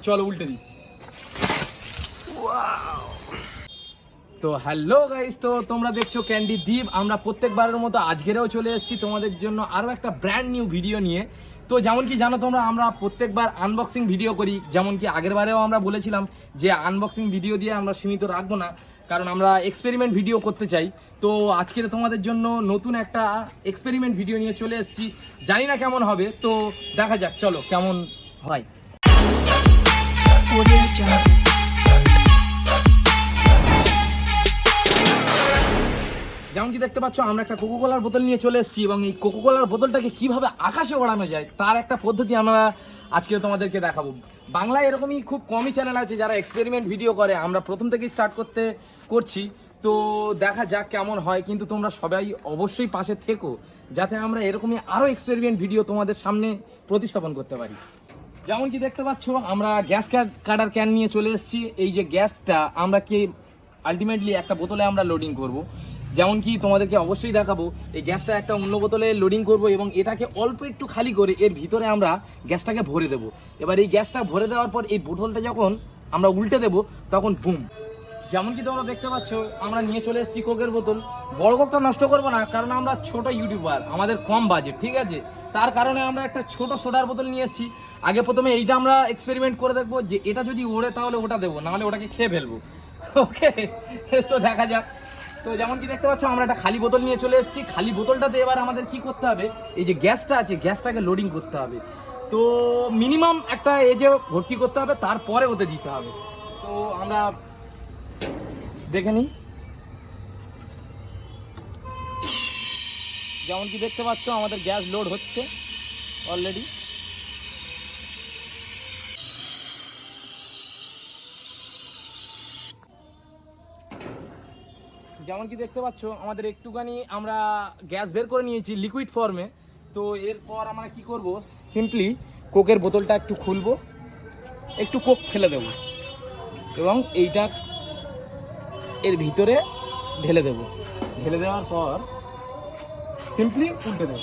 চলো উল্টে দিই। তো হ্যালো গাইস, তো তোমরা দেখছো ক্যান্ডি দ্বীপ। আমরা প্রত্যেকবারের মতো আজকেরও চলে এসেছি তোমাদের জন্য আরও একটা ব্র্যান্ড নিউ ভিডিও নিয়ে। তো যেমন কি জানো তোমরা, আমরা প্রত্যেকবার আনবক্সিং ভিডিও করি। যেমন কি আগের বারেও আমরা বলেছিলাম যে আনবক্সিং ভিডিও দিয়ে আমরা সীমিত রাখবো না, কারণ আমরা এক্সপেরিমেন্ট ভিডিও করতে চাই। তো আজকের তোমাদের জন্য নতুন একটা এক্সপেরিমেন্ট ভিডিও নিয়ে চলে এসেছি। জানি না কেমন হবে, তো দেখা যাক চলো কেমন হয়। যেমন কি দেখতে পাচ্ছ, আমরা একটা কোকোকোলার বোতল নিয়ে চলে এসেছি এবং এই কোকোকোলার বোতলটাকে কিভাবে আকাশে ওড়ানো যায় তার একটা পদ্ধতি আমরা আজকে তোমাদেরকে দেখাবো। বাংলায় এরকমই খুব কমই চ্যানেল আছে যারা এক্সপেরিমেন্ট ভিডিও করে। আমরা প্রথম থেকেই স্টার্ট করছি, তো দেখা যাক কেমন হয়। কিন্তু তোমরা সবাই অবশ্যই পাশে থেকো, যাতে আমরা এরকমই আরও এক্সপেরিমেন্ট ভিডিও তোমাদের সামনে প্রতিস্থাপন করতে পারি। যেমন কি দেখতে পাচ্ছ, আমরা গ্যাস কাটার ক্যান নিয়ে চলে এসেছি। এই যে গ্যাসটা আমরা আলটিমেটলি একটা বোতলে আমরা লোডিং করব। যেমন কি তোমাদেরকে অবশ্যই দেখাবো, এই গ্যাসটা একটা অন্য বোতলে লোডিং করব এবং এটাকে অল্প একটু খালি করে এর ভিতরে আমরা গ্যাসটাকে ভরে দেবো। এবার এই গ্যাসটা ভরে দেওয়ার পর এই বোতলটা যখন আমরা উল্টে দেবো তখন বুম। যেমন কি তোমরা দেখতে পাচ্ছ, আমরা নিয়ে চলে এসেছি কোকের বোতল। বড় কোকটা নষ্ট করবো না, কারণ আমরা ছোট ইউটিউবার, আমাদের কম বাজেট, ঠিক আছে? তার কারণে আমরা একটা ছোট সোডার বোতল নিয়ে এসেছি। আগে প্রথমে এইটা আমরা এক্সপেরিমেন্ট করে দেখবো যে এটা যদি ওড়ে তাহলে ওটা দেবো, নাহলে ওটাকে খেয়ে ফেলবো। ওকে, তো দেখা যাক। তো যেমন কি দেখতে পাচ্ছ, আমরা একটা খালি বোতল নিয়ে চলে এসেছি। খালি বোতলটাতে এবার আমাদের কি করতে হবে, এই যে গ্যাসটা আছে গ্যাসটাকে লোডিং করতে হবে। তো মিনিমাম একটা এজে ভর্তি করতে হবে, তারপরে ওতে দিতে হবে। তো আমরা দেখে নিই। যেমন কি দেখতে পাচ্ছ, আমাদের গ্যাস লোড হচ্ছে অলরেডি। যেমন কি দেখতে পাচ্ছ, আমাদের একটুখানি আমরা গ্যাস বের করে নিয়েছি লিকুইড ফর্মে। তো এরপর আমরা কি করব, সিম্পলি কোকের বোতলটা একটু খুলবো, একটু কোক ফেলে দেব এবং এইটা এর ভিতরে ঢেলে দেব। ঢেলে দেওয়ার পর সিম্পলি উল্টে দেব।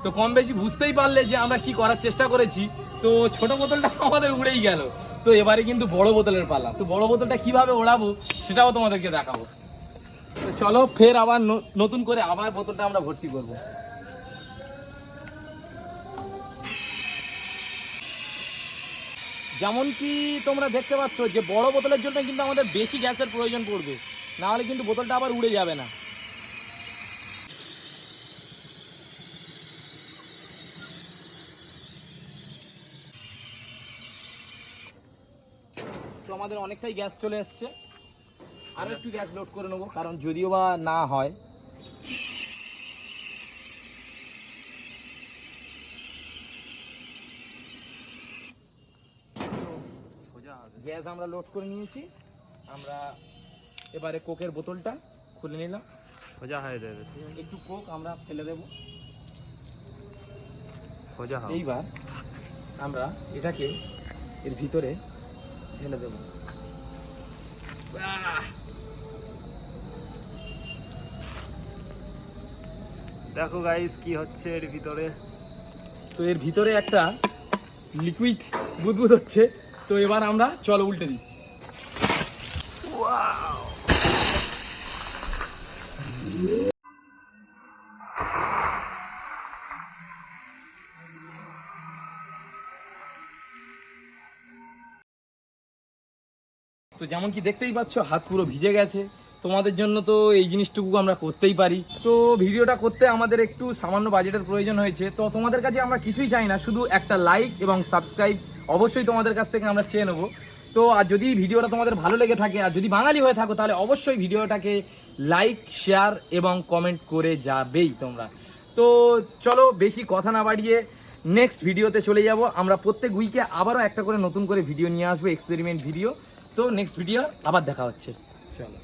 তো কম বেশি বুঝতেই পারলে যে আমরা কি করার চেষ্টা করেছি। তো ছোট বোতলটা তো আমাদের উড়েই গেল। তো এবারে কিন্তু বড় বোতলের পালা। তো বড় বোতলটা কিভাবে ওড়াবো সেটাও তোমাদেরকে দেখাবো। তো চলো ফের আবার নতুন করে আবার বোতলটা আমরা ভর্তি করব। যেমন কি তোমরা দেখতে পাচ্ছ যে বড় বোতলের জন্য কিন্তু আমাদের বেশি গ্যাসের প্রয়োজন পড়বে, না হলে কিন্তু বোতলটা আবার উড়ে যাবে না। তো আমাদের অনেকটাই গ্যাস চলে এসছে, আরও একটু গ্যাস লোড করে নেবো, কারণ যদিও বা না হয়। গ্যাস আমরা লোড করে নিয়েছি। আমরা এবারে কোকের বোতলটা খুলে নিলাম। সোজা হয়ে যাবে, একটু কোক আমরা ফেলে দেব। সোজা। এইবার আমরা এটাকে এর ভিতরে ঢেলে দেব। দেখো গাইস কি হচ্ছে এর ভিতরে। তো এর ভিতরে একটা লিকুইড বুদবুদ হচ্ছে। তো এবার আমরা চলো উল্টে দিই। তো যেমন কি দেখতেই পাচ্ছ, হাত পুরো ভিজে গেছে। তোমাদের জন্য তো এই জিনিসটুকু আমরা করতেই পারি। তো ভিডিওটা করতে আমাদের একটু সামান্য বাজেটের প্রয়োজন হয়েছে। তো তোমাদের কাছে আমরা কিছুই চাই না, শুধু একটা লাইক এবং সাবস্ক্রাইব অবশ্যই তোমাদের কাছ থেকে আমরা চেয়ে নেবো। তো আর যদি ভিডিওটা তোমাদের ভালো লেগে থাকে, আর যদি বাঙালি হয়ে থাকো, তাহলে অবশ্যই ভিডিওটাকে লাইক, শেয়ার এবং কমেন্ট করে যাবেই তোমরা। তো চলো বেশি কথা না বাড়িয়ে নেক্সট ভিডিওতে চলে যাব। আমরা প্রত্যেক উইকে আবারও একটা করে নতুন করে ভিডিও নিয়ে আসবো, এক্সপেরিমেন্ট ভিডিও। তো নেক্সট ভিডিও আবার দেখা হচ্ছে, চলো।